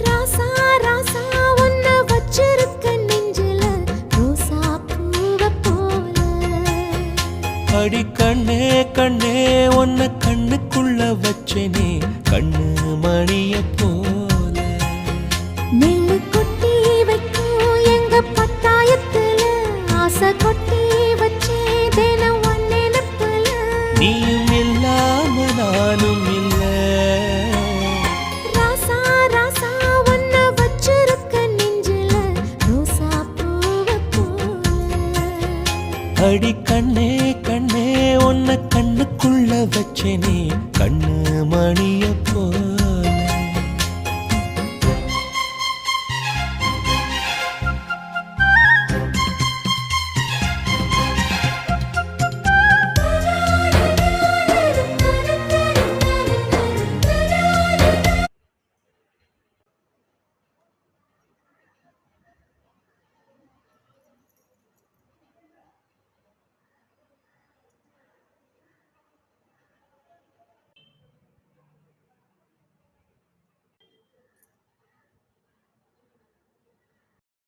ராசா ராசா உன்ன வச்சிருக்க நெஞ்சில ரோசா பூவ போல. அடி கண்ணே கண்ணே உன்னை கண்ணுக்குள்ள வச்சேனே கண்ணு மணிய போல. நெல்லு கொட்டி வைக்கும் எங்க பட்டாயத்துல ஆசை கொட்டி வச்சே தினம் உன் நினைப்புல. நீயும் இல்லாம நானும் இல்ல. ராசா ராசா உன்ன வச்சிருக்க நெஞ்சில ரோசா பூவ போல. அடி கண்ணே கண்ணே உன்னை கண்ணுக்குள்ள வச்சேனே கண்ணு மணிய போல.